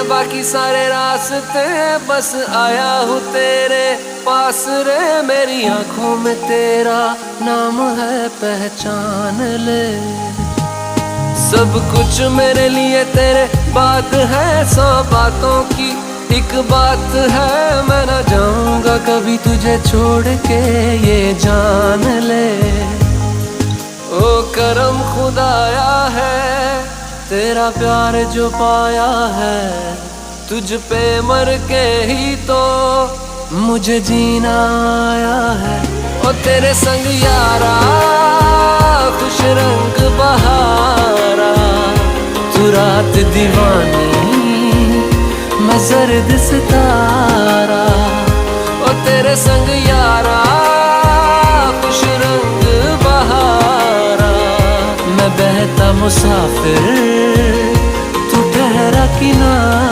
बाकी सारे रास्ते बस आया हूँ तेरे पास रे। मेरी आंखों में तेरा नाम है, पहचान ले। सब कुछ मेरे लिए तेरे बात है, 100 बातों की एक बात है। मैं ना जाऊंगा कभी तुझे छोड़ के, ये जान ले। ओ करम खुदाया है, तेरा प्यार जो पाया है। तुझ पे मर के ही तो मुझे जीना आया है। ओ तेरे संग यारा खुश रंग बहारा, तू रात दीवानी मैं जर्द सितारा। ओ तेरे संग यारा खुश रंग बहारा, मैं बहता मुसाफिर तू ठहरा किनारा।